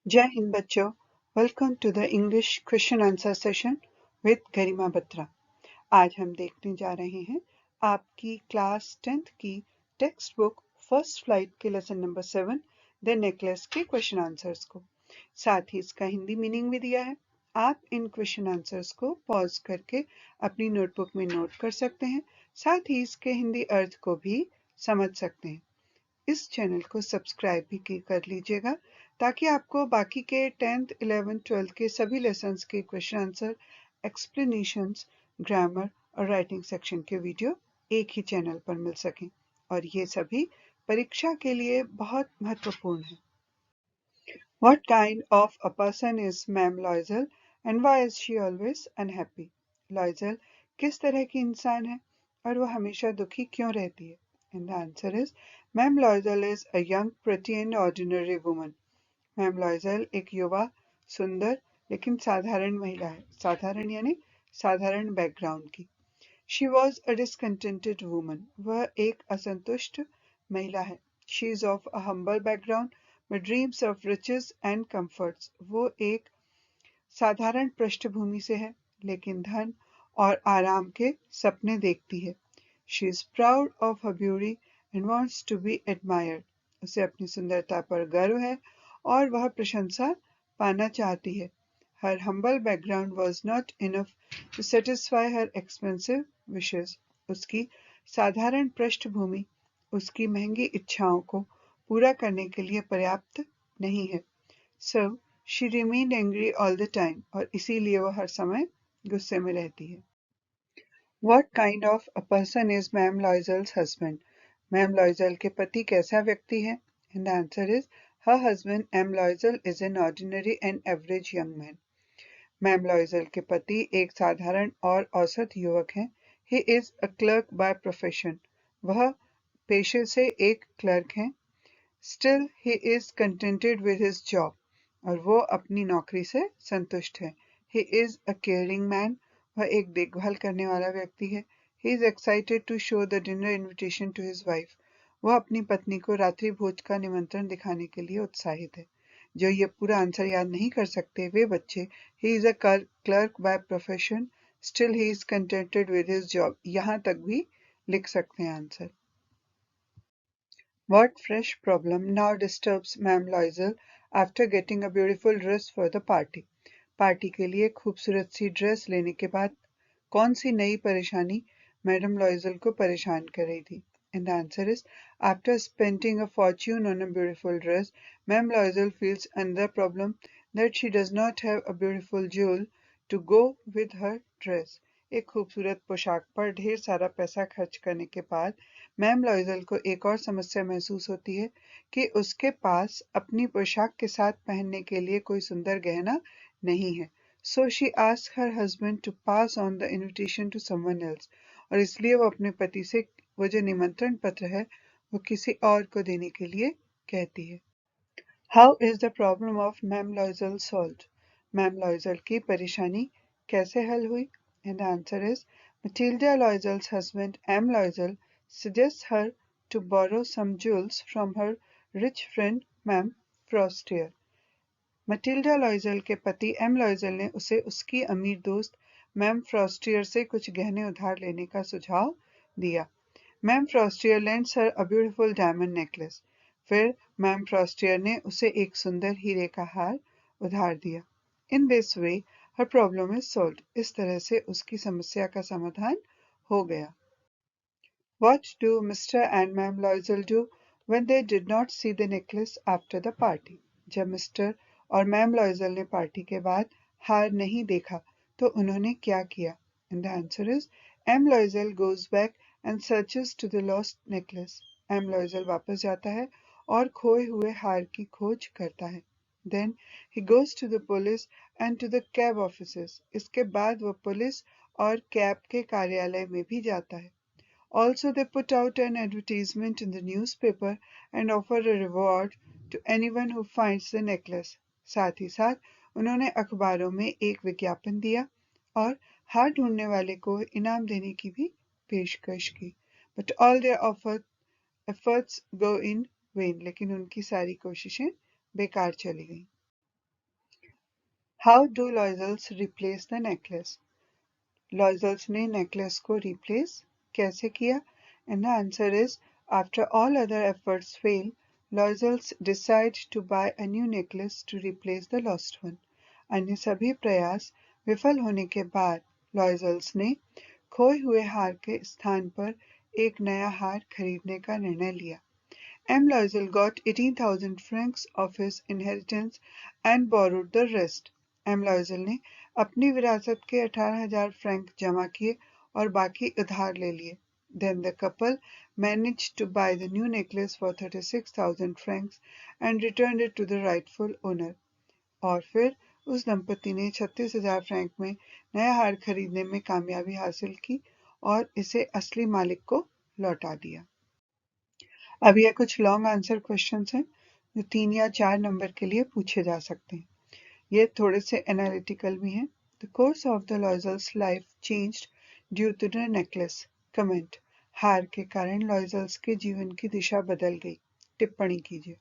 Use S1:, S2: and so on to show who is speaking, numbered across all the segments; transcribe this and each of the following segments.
S1: जय हिंद बच्चों, welcome to the English question answer session with Garima Batra. आज हम देखने जा रहे हैं आपकी क्लास 10th की टेक्स्ट बुक फर्स्ट फ्लाइट के लेसन नंबर 7 द नेकलेस के क्वेश्चन आंसर्स को। साथ ही इसका हिंदी मीनिंग भी दिया है। आप इन क्वेश्चन आंसर्स को पॉज करके अपनी नोटबुक में नोट कर सकते हैं, साथ ही इसके हिंदी अर्थ को भी समझ सकते हैं। इस चैनल को सब्सक्राइब भी कर लीजिएगा ताकि आपको बाकी के 10th, 11th, 12th के सभी लेसन्स के क्वेश्चन आंसर, एक्सप्लेनेशंस, ग्रामर और राइटिंग सेक्शन के वीडियो एक ही चैनल पर मिल सकें और ये सभी परीक्षा के लिए बहुत महत्वपूर्ण है। What kind of a person is Ma'am Loisel and why is she always unhappy? Loisel किस तरह की इंसान है और वो हमेशा दुखी क्यों रहती है? And the answer is Ma'am Loisel is a young, pretty and ordinary woman. Ma'am Loisel एक युवा, सुंदर लेकिन साधारण महिला है। साधारण यानी साधारण बैकग्राउंड की। She was a discontented woman. वह एक असंतुष्ट महिला है। She is of a humble background with dreams of riches and comforts. वो एक साधारण पृष्ठभूमि से है लेकिन धन और आराम के सपने देखती है। She is proud of her beauty and wants to be admired. उसे अपनी सुंदरता पर गर्व है और वह प्रशंसा पाना चाहती है। Her humble background was not enough to satisfy her expensive wishes. उसकी साधारण पृष्ठभूमि उसकी महंगी इच्छाओं को पूरा करने के लिए पर्याप्त नहीं है। So she remained angry all the time. और इसीलिए वह हर समय गुस्से में रहती है। What kind of a person is Ma'am Loisel's husband? Ma'am Loisel के पति कैसा व्यक्ति है? And the answer is her husband M. Loisel is an ordinary and average young man. Ma'am Loisel के पति एक साधारण और औसत युवक हैं। He is a clerk by profession. वह पेशे से एक क्लर्क हैं। Still he is contented with his job. और वो अपनी नौकरी से संतुष्ट है। He is a caring man. वह एक देखभाल करने वाला व्यक्ति है। He is excited to show the dinner invitation to his wife. वह अपनी पत्नी को रात्रि भोज का निमंत्रण दिखाने के लिए उत्साहित है। जो ये पूरा आंसर याद नहीं कर सकते वे बच्चे He is a clerk by profession. Still he is contented with his job. यहाँ तक भी लिख सकते हैं answer. What fresh problem now disturbs Ma'am Loisel after getting a beautiful dress for the party? Party के लिए खूबसूरत सी ड्रेस लेने के बाद कौन सी नई परेशानी मैडम लॉयजल को परेशान कर रही थी? And the answer is after spending a fortune on a beautiful dress, Ma'am Loisel feels another problem that she does not have a beautiful jewel to go with her dress. एक खूबसूरत पोशाक पर ढेर सारा पैसा खर्च करने के बाद मैम लॉयजल को एक और समस्या महसूस होती है कि उसके पास अपनी पोशाक के साथ पहनने के लिए कोई सुंदर गहना नहीं है। So she asks her husband to pass on the invitation to someone else. और इसलिए वो अपने पति से वो जो निमंत्रण पत्र है वो किसी और को देने के लिए कहती है। How is the problem of Ma'am Loisel solved? Ma'am लॉयजल की परेशानी कैसे हल हुई? And the answer is Matilda Loisel's husband M. Loisel suggests her to borrow some jewels from her rich friend Ma'am Frostier. Matilda लॉयजल के पति M लॉयजल ने उसे उसकी अमीर दोस्त मैम फ्रॉस्टियर से कुछ गहने उधार लेने का सुझाव दिया। Ma'am Forestier lends her a beautiful diamond necklace. फिर मैम फ्रॉस्टियर ने उसे एक सुंदर हीरे का हार उधार दिया। In this way her problem is solved. इस तरह से उसकी समस्या का समाधान हो गया। What do Mr. and Ma'am Loisel do when they did not see the necklace after the party? जब मिस्टर और मैम लॉयजल ने पार्टी के बाद हार नहीं देखा तो उन्होंने क्या किया? And the answer is M. Loisel goes back and searches to the lost necklace. M. Loisel वापस जाता है और खोए हुए हार की खोज करता है। Then he goes to the police and to the cab offices. इसके बाद वो पुलिस और कैब के कार्यालय में भी जाता है। Also, they put out an advertisement in the newspaper and offer a reward to anyone who finds the necklace. साथ ही साथ उन्होंने अखबारों में एक विज्ञापन दिया और हार ढूंढने वाले को इनाम देने की भी पेशकश की। But all their efforts go in vain. लेकिन उनकी सारी कोशिशें बेकार चली गईं। How do Loisels replace the necklace? Loisels ने नेकलेस को रिप्लेस कैसे किया? And the answer is after all other efforts fail, Loisels decide to buy a new necklace to replace the lost one. अन्य सभी प्रयास विफल होने के बाद लॉयजल्स ने खोए हुए हार के स्थान पर एक नया हार खरीदने का निर्णय लिया। M. Loisel got 18,000 francs of his inheritance and borrowed the rest. M. Loisel ने अपनी विरासत के 18,000 फ्रैंक जमा किए और बाकी उधार ले लिए। Then the couple managed to buy the new necklace for 36,000 francs and returned it to the rightful owner. और फिर उस दंपति ने 36,000 फ्रैंक में नया हार खरीदने में कामयाबी हासिल की और इसे असली मालिक को लौटा दिया। अब यह कुछ लॉन्ग आंसर क्वेश्चंस हैं जो 3 या 4 नंबर के लिए पूछे जा सकते हैं। ये थोड़े से एनालिटिकल भी हैं। The course of the Loisels life changed due to the necklace. Comment, हार के कारण लॉयजल्स के जीवन की दिशा बदल गई। टिप्पणी कीजिए।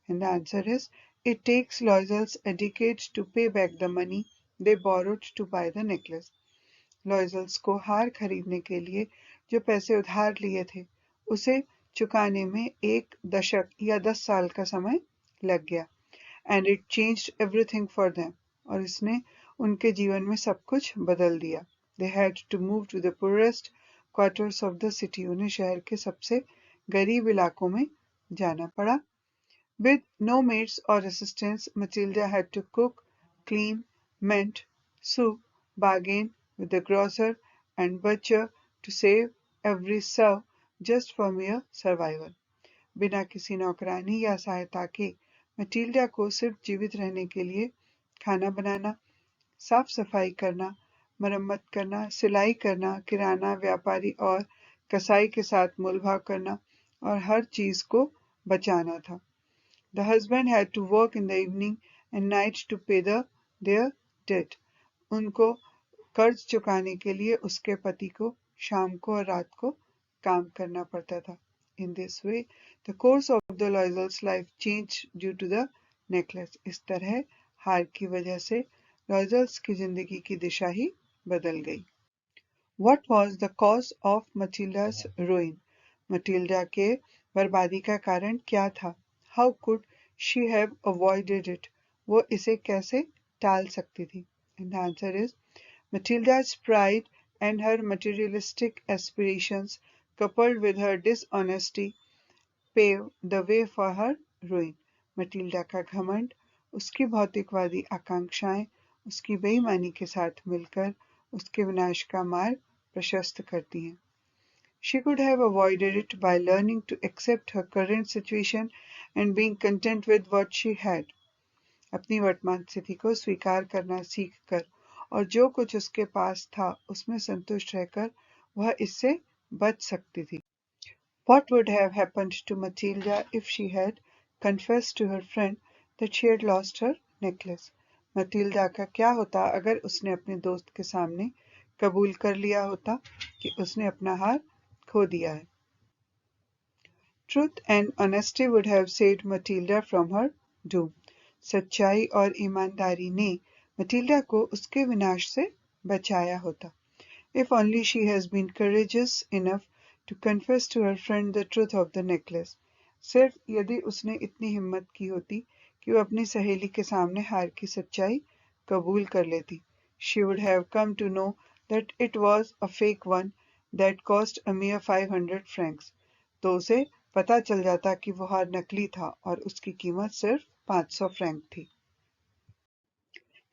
S1: And the answer is it takes लॉयजल्स a decade to pay back the money they borrowed to buy the necklace. लॉयजल्स को हार खरीदने के लिए जो पैसे उधार लिए थे उसे चुकाने में 1 दशक या 10 साल का समय लग गया। And it changed everything for them, और इसने उनके जीवन में सब कुछ बदल दिया। They had to move to the poorest quarters of the city. उन्हें शहर के सबसे गरीब इलाकों में जाना पड़ा। With no maids or assistants, Matilda had to cook, clean, mend, sew, bargain with the grocer and butcher to save every sou just for mere survival. बिना किसी नौकरानी या सहायता के मटिल्डा को सिर्फ जीवित रहने के लिए खाना बनाना, साफ सफाई करना, मरम्मत करना, सिलाई करना, किराना व्यापारी और कसाई के साथ मोलभाव करना और हर चीज को बचाना था। The husband had to work in the evening and night to pay their debt. उनको कर्ज चुकाने के लिए उसके पति को शाम को और रात को काम करना पड़ता था। In this way, the course of the Loisel's life changed due to the necklace. इस तरह हार की वजह से लॉयजल्स की जिंदगी की दिशा ही बदल गई। What was the cause of Matilda's ruin? Matilda के बर्बादी का कारण क्या था? How could she have avoided it? वो इसे कैसे टाल सकती थी? And the answer is Matilda's pride and her materialistic aspirations, coupled with her dishonesty, paved the way for her ruin. Matilda का घमंड, उसकी भौतिकवादी आकांक्षाएं उसकी बेईमानी के साथ मिलकर उसके विनाश का मार्ग प्रशस्त करती हैं। She could have avoided it by learning to accept her current situation and being content with what she had. अपनी वर्तमान स्थिति को स्वीकार करना सीखकर और जो कुछ उसके पास था उसमें संतुष्ट रहकर वह इससे बच सकती थी। What would have happened to Matilda if she had confessed to her friend that she had lost her necklace? Matilda का क्या होता अगर उसने अपने दोस्त के सामने कबूल कर लिया होता कि उसने अपना हार खो दिया है। Truth and honesty would have saved Matilda from her doom. सच्चाई और ईमानदारी ने मटिल्डा को उसके विनाश से बचाया होता। If only she has been courageous enough to confess to her friend the truth of the necklace. सिर्फ यदि उसने इतनी हिम्मत की होती कि वो अपनी सहेली के सामने हार की सच्चाई कबूल कर लेती। She would have come to know that it was a fake one that cost a mere 500 francs. तो उसे पता चल जाता कि वो हार नकली था और उसकी कीमत सिर्फ 500 फ्रैंक थी।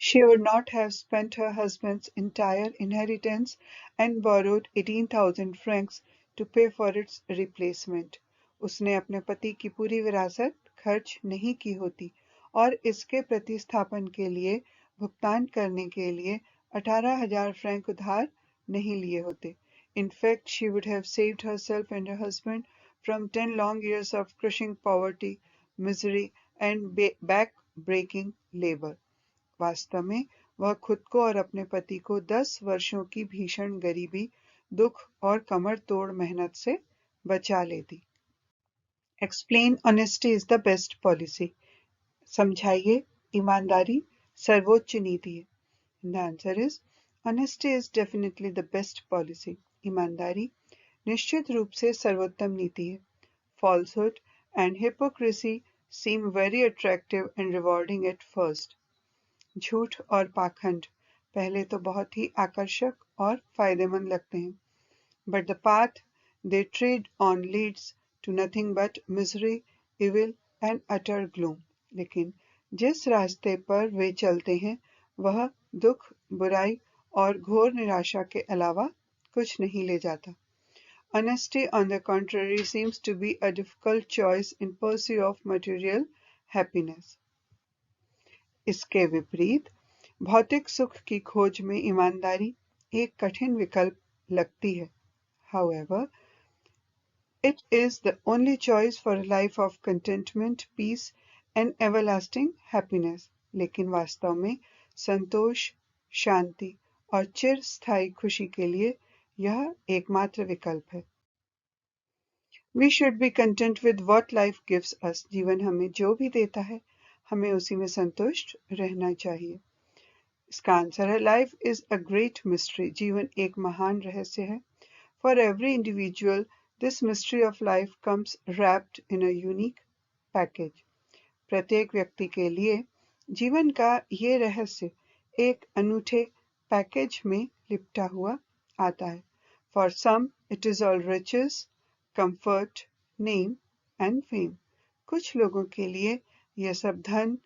S1: She would not have spent her husband's entire inheritance and borrowed 18,000 francs to pay for its replacement. उसने अपने पति की पूरी विरासत खर्च नहीं की होती और इसके प्रतिस्थापन के लिए भुगतान करने के लिए 18,000 फ्रैंक उधार नहीं लिए होते। In fact, she would have saved herself and her husband from 10 long years of crushing poverty, misery, and back-breaking labor. वास्तव में वह खुद को और अपने पति को 10 वर्षों की भीषण गरीबी, दुख और कमर तोड़ मेहनत से बचा लेती। Explain honesty is the best policy. समझाइए ईमानदारी सर्वोच्च नीति है? The answer is honesty is definitely the best policy. ईमानदारी निश्चित रूप से सर्वोत्तम नीति है. Falsehood and hypocrisy seem very attractive and rewarding at first. झूठ और पाखंड पहले तो बहुत ही आकर्षक और फायदेमंद लगते हैं. But the path they tread on leads to nothing but misery, evil and utter gloom. लेकिन जिस रास्ते पर वे चलते हैं वह दुख, बुराई और घोर निराशा के अलावा कुछ नहीं ले जाता. Honesty, on the contrary, seems to be a difficult choice in pursuit of material happiness. इसके विपरीत भौतिक सुख की खोज में ईमानदारी एक कठिन विकल्प लगती है. However, it is the only choice for a life of contentment, peace and everlasting happiness. लेकिन वास्तव में संतोष, शांति और चिरस्थायी खुशी के लिए यह एकमात्र विकल्प है. We should be content with what life gives us. जीवन हमें जो भी देता है हमें उसी में संतुष्ट रहना चाहिए. इसका आंसर है life is a great mystery. जीवन एक महान रहस्य है. For every individual, this mystery of life comes wrapped in a unique package. प्रत्येक व्यक्ति के लिए जीवन का ये रहस्य एक अनूठे पैकेज में लिपटा हुआ आता है. For some, it is all riches, comfort, name and fame. कुछ लोगों के लिए यह सब धन,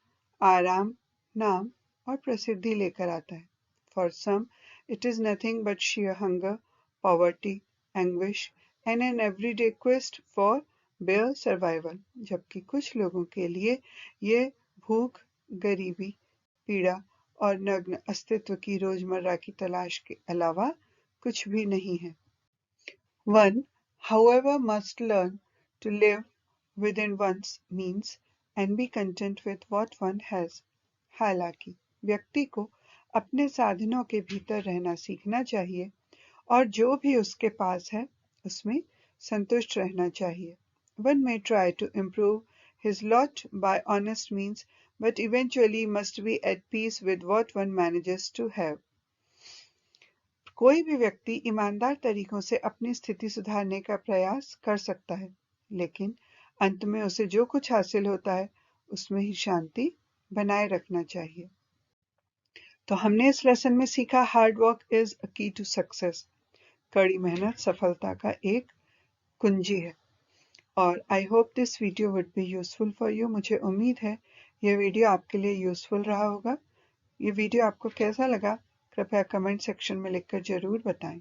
S1: आराम, नाम और प्रसिद्धि लेकर आता है. For some, it is nothing but sheer hunger, poverty, anguish and an everyday quest for bare survival. जबकि कुछ लोगों के लिए ये भूख, गरीबी, पीड़ा और नग्न अस्तित्व की रोजमर्रा की तलाश के अलावा कुछ भी नहीं है. One, however, must learn to live within one's means and be content with what one has. हालांकि व्यक्ति को अपने साधनों के भीतर रहना सीखना चाहिए और जो भी उसके पास है उसमें संतुष्ट रहना चाहिए. One may try to improve his lot by honest means, but eventually must be at peace with what one manages to have. कोई भी व्यक्ति ईमानदार तरीकों से अपनी स्थिति सुधारने का प्रयास कर सकता है, लेकिन अंत में उसे जो कुछ हासिल होता है उसमें ही शांति बनाए रखना चाहिए. तो हमने इस लेसन में सीखा हार्ड वर्क इज अ की टू सक्सेस. कड़ी मेहनत सफलता का एक कुंजी है. और I hope this video would be useful for you. मुझे उम्मीद है यह वीडियो आपके लिए यूजफुल रहा होगा. ये वीडियो आपको कैसा लगा कृपया कमेंट सेक्शन में लिखकर जरूर बताएं.